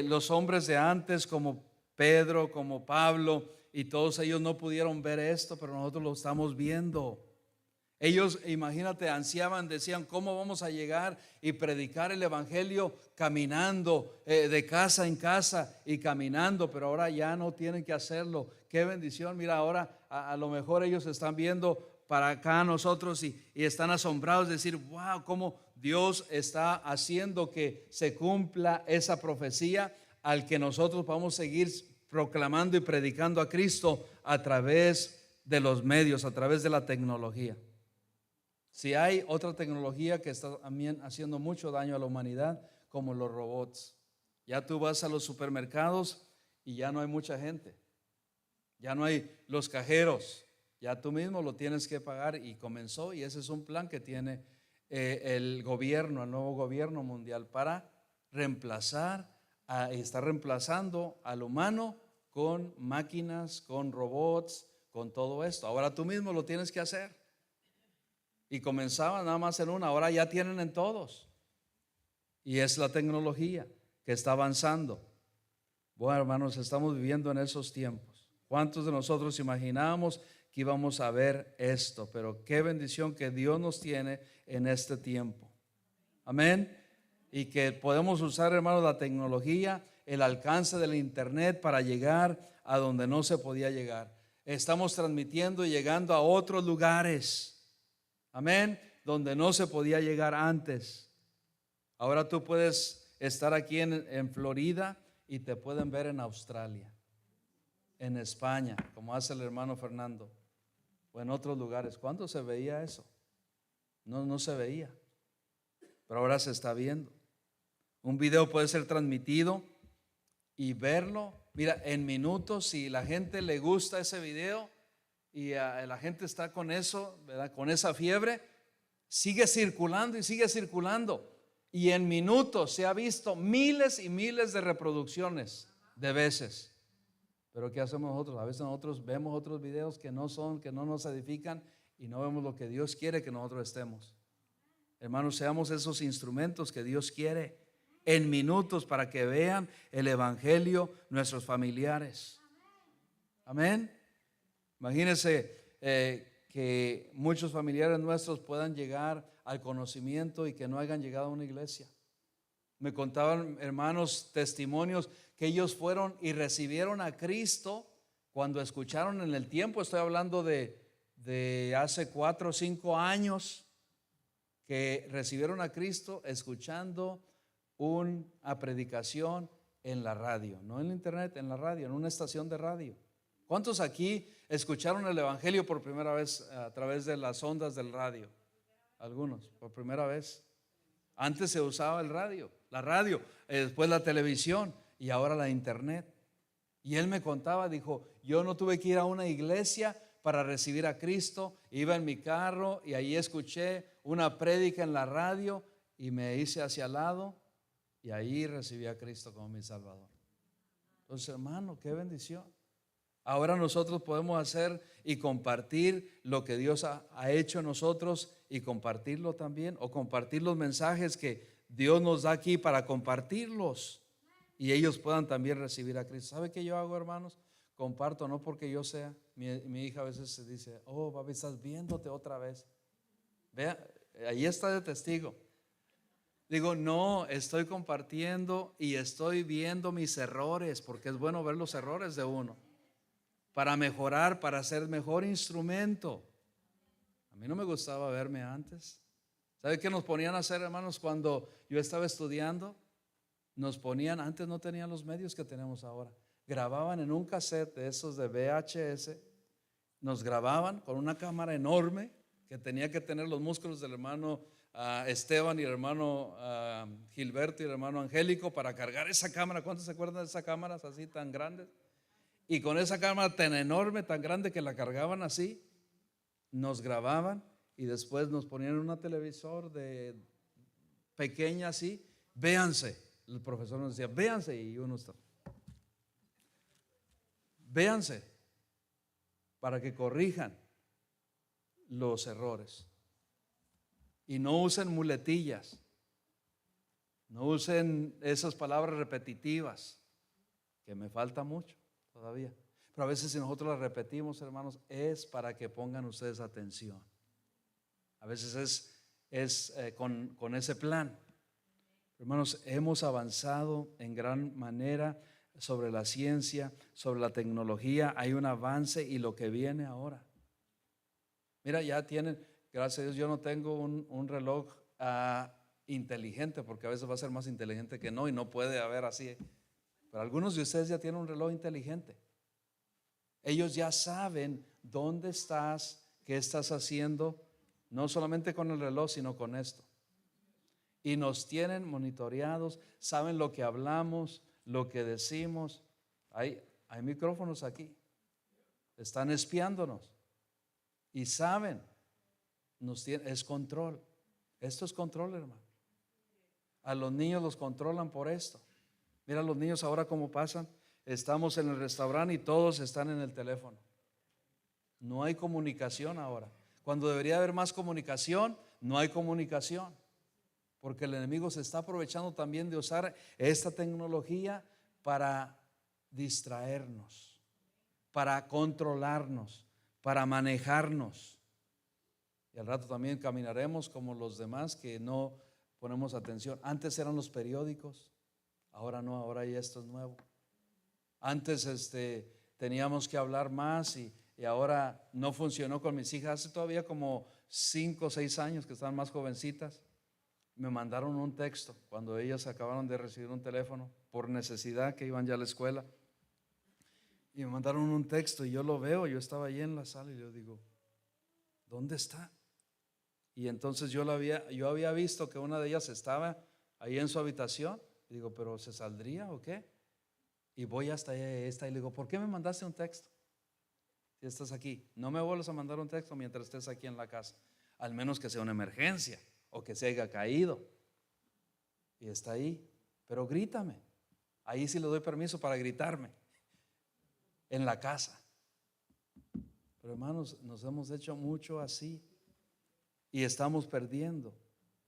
Los hombres de antes, como Pedro, como Pablo, y todos ellos no pudieron ver esto, pero nosotros lo estamos viendo. Ellos, imagínate, ansiaban, decían, ¿cómo vamos a llegar y predicar el evangelio caminando de casa en casa y caminando? Pero ahora ya no tienen que hacerlo. Qué bendición. Mira, ahora a lo mejor ellos están viendo para acá nosotros y están asombrados de decir, wow, cómo Dios está haciendo que se cumpla esa profecía, al que nosotros vamos a seguir proclamando y predicando a Cristo a través de los medios, a través de la tecnología. Si hay otra tecnología que está también haciendo mucho daño a la humanidad, como los robots. Ya tú vas a los supermercados y ya no hay mucha gente. Ya no hay los cajeros, ya tú mismo lo tienes que pagar y comenzó, y ese es un plan que tiene el gobierno, el nuevo gobierno mundial para está reemplazando al humano con máquinas, con robots, con todo esto. Ahora tú mismo lo tienes que hacer. Y comenzaba nada más en una, ahora ya tienen en todos. Y es la tecnología que está avanzando. Bueno, hermanos, estamos viviendo en esos tiempos. ¿Cuántos de nosotros imaginábamos que íbamos a ver esto? Pero qué bendición que Dios nos tiene en este tiempo. Amén. Y que podemos usar, hermanos, la tecnología, el alcance del internet para llegar a donde no se podía llegar. Estamos transmitiendo y llegando a otros lugares. Amén. Donde no se podía llegar antes. Ahora tú puedes estar aquí en Florida y te pueden ver en Australia, en España, como hace el hermano Fernando, o en otros lugares. ¿Cuándo se veía eso? No se veía, pero ahora se está viendo. Un video puede ser transmitido y verlo, mira, en minutos. Si la gente le gusta ese video y la gente está con eso, ¿verdad? Con esa fiebre, sigue circulando y sigue circulando. Y en minutos se ha visto miles y miles de reproducciones de veces. Pero ¿qué hacemos nosotros? A veces nosotros vemos otros videos que no nos edifican y no vemos lo que Dios quiere que nosotros estemos. Hermanos, seamos esos instrumentos que Dios quiere en minutos para que vean el evangelio nuestros familiares. Amén. Imagínense que muchos familiares nuestros puedan llegar al conocimiento y que no hayan llegado a una iglesia. Me contaban, hermanos, testimonios que ellos fueron y recibieron a Cristo cuando escucharon en el tiempo. Estoy hablando de hace 4 o 5 años, que recibieron a Cristo escuchando una predicación en la radio, no en internet, en la radio, en una estación de radio. ¿Cuántos aquí escucharon el evangelio por primera vez a través de las ondas del radio? Algunos, por primera vez. Antes se usaba la radio, después la televisión y ahora la internet. Y él me contaba, dijo, yo no tuve que ir a una iglesia para recibir a Cristo. Iba en mi carro y ahí escuché una prédica en la radio y me hice hacia al lado y ahí recibí a Cristo como mi Salvador. Entonces, hermano, qué bendición. Ahora nosotros podemos hacer y compartir lo que Dios ha hecho en nosotros y compartirlo también, o compartir los mensajes que Dios nos da aquí para compartirlos y ellos puedan también recibir a Cristo. ¿Sabe qué yo hago, hermanos? Comparto, no porque yo sea. Mi hija a veces se dice, oh, papi, estás viéndote otra vez. Vea, ahí está de testigo. Digo, no, estoy compartiendo y estoy viendo mis errores, porque es bueno ver los errores de uno para mejorar, para ser mejor instrumento. A mí no me gustaba verme antes. ¿Sabe qué nos ponían a hacer, hermanos, cuando yo estaba estudiando? Nos ponían, antes no tenían los medios que tenemos ahora. Grababan en un cassette de esos de VHS. Nos grababan con una cámara enorme que tenía que tener los músculos del hermano Esteban y el hermano Gilberto y el hermano Angélico para cargar esa cámara. ¿Cuántos se acuerdan de esas cámaras así tan grandes? Y con esa cámara tan enorme, tan grande, que la cargaban así, nos grababan y después nos ponían en una televisor de pequeña así. Véanse, el profesor nos decía, véanse, y uno está, véanse para que corrijan los errores y no usen muletillas, no usen esas palabras repetitivas, que me falta mucho todavía. Pero a veces si nosotros las repetimos, hermanos, es para que pongan ustedes atención. A veces es con ese plan. Hermanos, hemos avanzado en gran manera sobre la ciencia, sobre la tecnología. Hay un avance y lo que viene ahora. Mira, ya tienen, gracias a Dios, yo no tengo un reloj inteligente, porque a veces va a ser más inteligente que no y no puede haber así. Pero algunos de ustedes ya tienen un reloj inteligente. Ellos ya saben dónde estás, qué estás haciendo, no solamente con el reloj, sino con esto. Y nos tienen monitoreados, saben lo que hablamos, lo que decimos. Hay micrófonos aquí. Están espiándonos y saben, es control. Esto es control, hermano. A los niños los controlan por esto. Mira los niños ahora cómo pasan. Estamos en el restaurante y todos están en el teléfono. No hay comunicación ahora. Cuando debería haber más comunicación, no hay comunicación. Porque el enemigo se está aprovechando también de usar esta tecnología para distraernos, para controlarnos, para manejarnos. Y al rato también caminaremos como los demás que no ponemos atención. Antes eran los periódicos, ahora no, ahora ya esto es nuevo. Antes teníamos que hablar más y ahora no funcionó con mis hijas. Hace todavía como 5 o 6 años que están más jovencitas. Me mandaron un texto cuando ellas acabaron de recibir un teléfono por necesidad, que iban ya a la escuela. Y me mandaron un texto y yo lo veo, yo estaba ahí en la sala y yo digo, ¿dónde está? Y entonces yo había visto que una de ellas estaba ahí en su habitación. Y digo, ¿pero se saldría o qué? Y voy hasta esta y le digo, ¿por qué me mandaste un texto? Si estás aquí, no me vuelvas a mandar un texto mientras estés aquí en la casa, al menos que sea una emergencia o que se haya caído. Y está ahí, pero grítame. Ahí sí le doy permiso para gritarme en la casa. Pero hermanos, nos hemos hecho mucho así y estamos perdiendo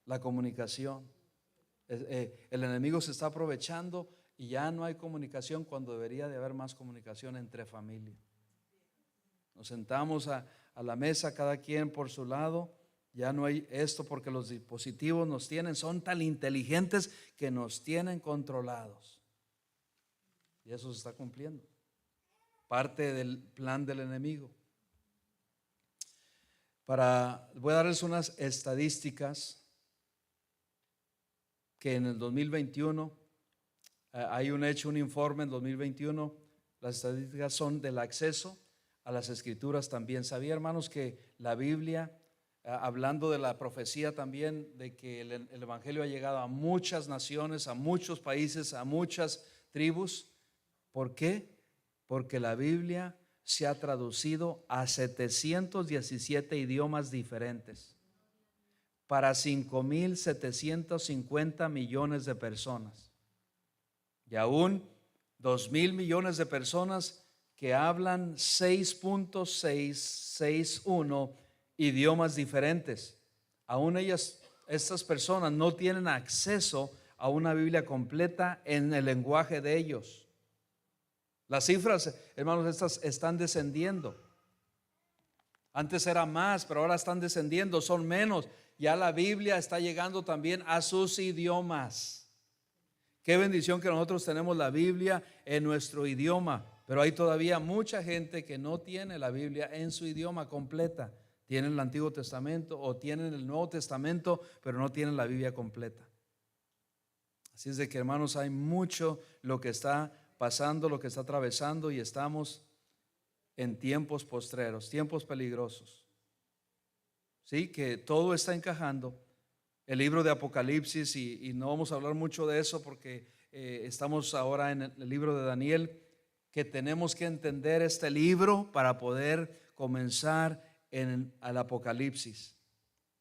la comunicación. El enemigo se está aprovechando y ya no hay comunicación cuando debería de haber más comunicación entre familia. Nos sentamos a la mesa, cada quien por su lado. Ya no hay esto porque los dispositivos nos tienen, son tan inteligentes que nos tienen controlados. Y eso se está cumpliendo. Parte del plan del enemigo. Voy a darles unas estadísticas que en el 2021 hay un informe en 2021. Las estadísticas son del acceso a las escrituras también. ¿Sabía, hermanos, que la Biblia, hablando de la profecía también, de que el evangelio ha llegado a muchas naciones, a muchos países, a muchas tribus? ¿Por qué? Porque la Biblia se ha traducido a 717 idiomas diferentes para 5.750 millones de personas, y aún 2.000 millones de personas que hablan 6.661 idiomas diferentes. Aún estas personas no tienen acceso a una Biblia completa en el lenguaje de ellos. Las cifras, hermanos, estas están descendiendo. Antes era más, pero ahora están descendiendo, son menos. Ya la Biblia está llegando también a sus idiomas. Qué bendición que nosotros tenemos la Biblia en nuestro idioma, pero hay todavía mucha gente que no tiene la Biblia en su idioma completa. Tienen el Antiguo Testamento o tienen el Nuevo Testamento, pero no tienen la Biblia completa. Así es de que, hermanos, hay mucho lo que está pasando, lo que está atravesando, y estamos en tiempos postreros, tiempos peligrosos. Sí, que todo está encajando. El libro de Apocalipsis, y no vamos a hablar mucho de eso porque estamos ahora en el libro de Daniel, que tenemos que entender este libro para poder comenzar al Apocalipsis.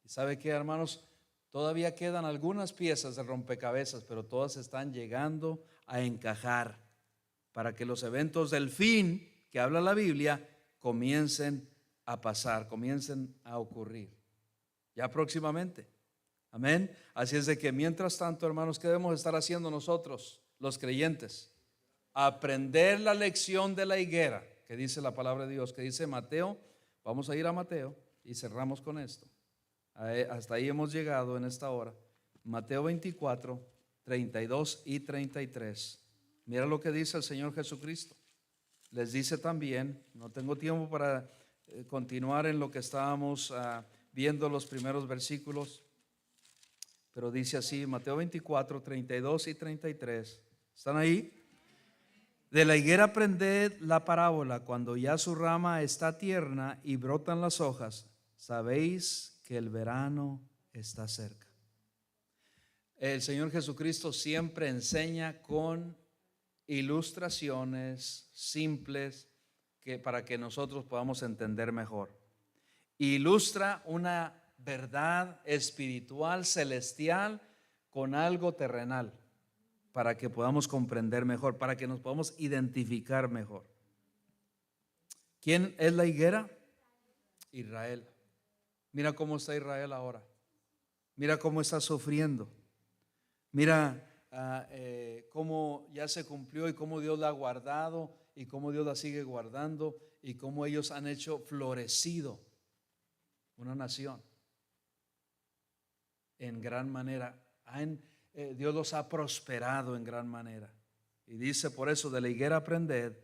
¿Y sabe qué, hermanos? Todavía quedan algunas piezas de rompecabezas, pero todas están llegando a encajar para que los eventos del fin que habla la Biblia comiencen a pasar, comiencen a ocurrir ya próximamente. Amén. Así es de que mientras tanto, hermanos, ¿qué debemos estar haciendo nosotros, los creyentes? Aprender la lección de la higuera, que dice la palabra de Dios, que dice Mateo. Vamos a ir a Mateo y cerramos con esto. Hasta ahí hemos llegado en esta hora. Mateo 24, 32 y 33. Mira lo que dice el Señor Jesucristo. Les dice también, no tengo tiempo para continuar en lo que estábamos viendo los primeros versículos, pero dice así, Mateo 24, 32 y 33. ¿Están ahí? De la higuera aprended la parábola: cuando ya su rama está tierna y brotan las hojas, sabéis que el verano está cerca. El Señor Jesucristo siempre enseña con ilustraciones simples para que nosotros podamos entender mejor. Ilustra una verdad espiritual, celestial, con algo terrenal, para que podamos comprender mejor, para que nos podamos identificar mejor. ¿Quién es la higuera? Israel. Mira cómo está Israel ahora. Mira cómo está sufriendo. Mira cómo ya se cumplió y cómo Dios la ha guardado y cómo Dios la sigue guardando y cómo ellos han hecho florecido una nación en gran manera. Dios los ha prosperado en gran manera. Y dice por eso: de la higuera aprended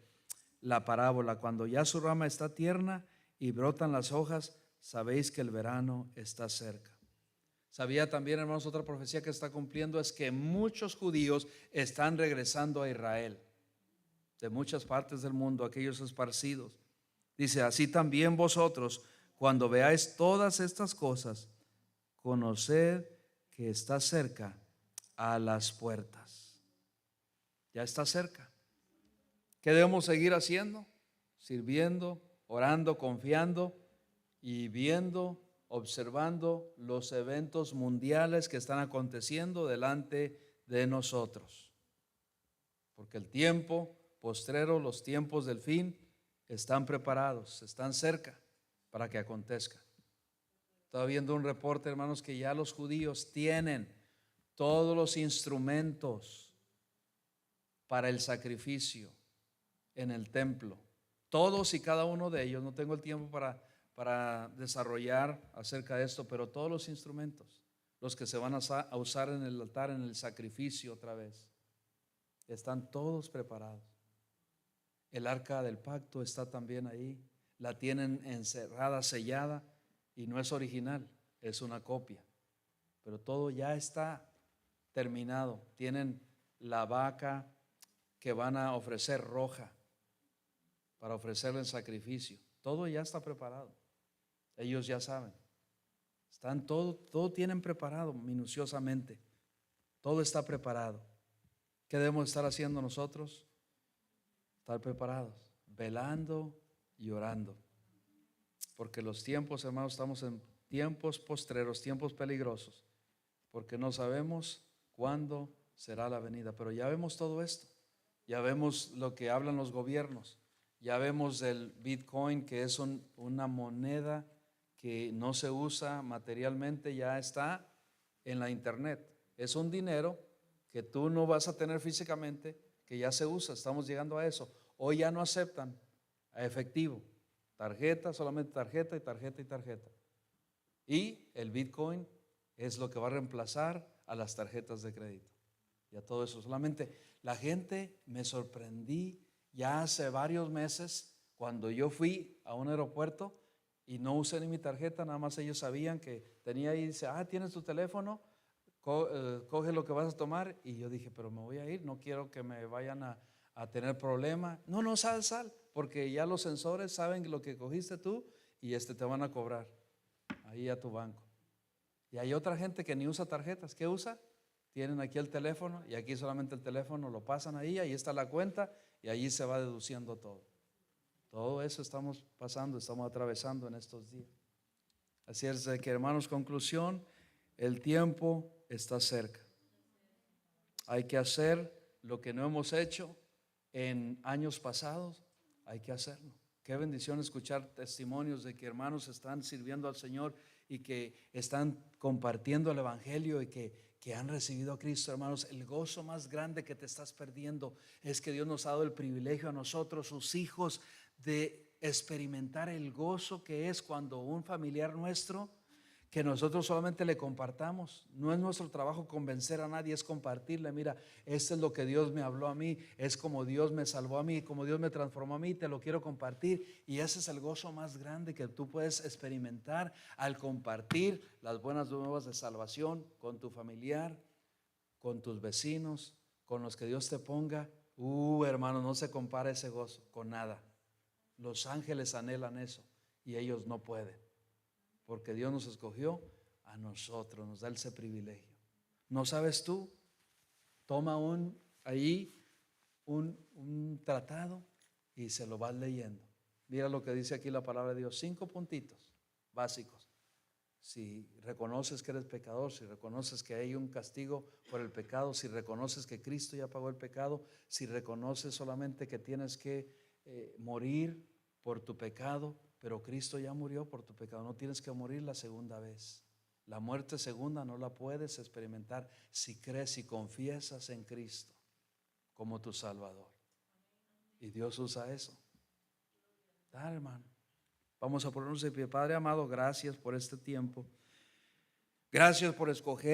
la parábola, cuando ya su rama está tierna y brotan las hojas, sabéis que el verano está cerca. Sabía también, hermanos, otra profecía que está cumpliendo es que muchos judíos están regresando a Israel de muchas partes del mundo, aquellos esparcidos. Dice: así también vosotros, cuando veáis todas estas cosas, conoced que está cerca a las puertas. Ya está cerca. ¿Qué debemos seguir haciendo? Sirviendo, orando, confiando y viendo, observando los eventos mundiales que están aconteciendo delante de nosotros. Porque el tiempo postrero, los tiempos del fin, están preparados, están cerca para que acontezca. Estaba viendo un reporte, hermanos, que ya los judíos tienen todos los instrumentos para el sacrificio en el templo. Todos y cada uno de ellos. No tengo el tiempo para desarrollar acerca de esto, pero todos los instrumentos, los que se van a usar en el altar, en el sacrificio otra vez, están todos preparados. El arca del pacto está también ahí. La tienen encerrada, sellada, y no es original, es una copia. Pero todo ya está terminado. Tienen la vaca que van a ofrecer roja para ofrecerle el sacrificio. Todo ya está preparado. Ellos ya saben. Están todo tienen preparado minuciosamente. Todo está preparado. ¿Qué debemos estar haciendo nosotros? Estar preparados, velando y orando. Porque los tiempos, hermanos, estamos en tiempos postreros, tiempos peligrosos, porque no sabemos cuándo será la venida. Pero ya vemos todo esto. Ya vemos lo que hablan los gobiernos. Ya vemos el Bitcoin, que es una moneda que no se usa materialmente, ya está en la internet. Es un dinero que tú no vas a tener físicamente, que ya se usa. Estamos llegando a eso. Hoy ya no aceptan a efectivo, tarjeta, solamente tarjeta y tarjeta y tarjeta. Y el Bitcoin es lo que va a reemplazar a las tarjetas de crédito y a todo eso. Solamente la gente, me sorprendí ya hace varios meses cuando yo fui a un aeropuerto y no usé ni mi tarjeta, nada más ellos sabían que tenía ahí. Dice: tienes tu teléfono, coge lo que vas a tomar. Y yo dije: pero me voy a ir, no quiero que me vayan a tener problema. No, sal, porque ya los sensores saben lo que cogiste tú y te van a cobrar ahí a tu banco. Y hay otra gente que ni usa tarjetas. ¿Qué usa? Tienen aquí el teléfono y aquí solamente el teléfono lo pasan ahí está la cuenta y allí se va deduciendo todo. Todo eso estamos pasando, estamos atravesando en estos días. Así es de que, hermanos, conclusión: el tiempo está cerca. Hay que hacer lo que no hemos hecho en años pasados, hay que hacerlo. Qué bendición escuchar testimonios de que hermanos están sirviendo al Señor y que están compartiendo el Evangelio y que han recibido a Cristo. Hermanos, el gozo más grande que te estás perdiendo es que Dios nos ha dado el privilegio a nosotros, sus hijos, de experimentar el gozo que es cuando un familiar nuestro, que nosotros solamente le compartamos. No es nuestro trabajo convencer a nadie, es compartirle: mira, esto es lo que Dios me habló a mí, es como Dios me salvó a mí, como Dios me transformó a mí, te lo quiero compartir. Y ese es el gozo más grande que tú puedes experimentar al compartir las buenas nuevas de salvación con tu familiar, con tus vecinos, con los que Dios te ponga. Hermano, no se compara ese gozo con nada. Los ángeles anhelan eso y ellos no pueden, porque Dios nos escogió a nosotros, nos da ese privilegio. ¿No sabes tú? Toma un tratado y se lo vas leyendo. Mira lo que dice aquí la palabra de Dios. 5 puntitos básicos. Si reconoces que eres pecador, si reconoces que hay un castigo por el pecado, si reconoces que Cristo ya pagó el pecado, si reconoces solamente que tienes que morir por tu pecado, pero Cristo ya murió por tu pecado, no tienes que morir la segunda vez. La muerte segunda no la puedes experimentar si crees y confiesas en Cristo como tu Salvador. Y Dios usa eso. Dale, hermano. Vamos a ponernos de pie. Padre amado, gracias por este tiempo. Gracias por escoger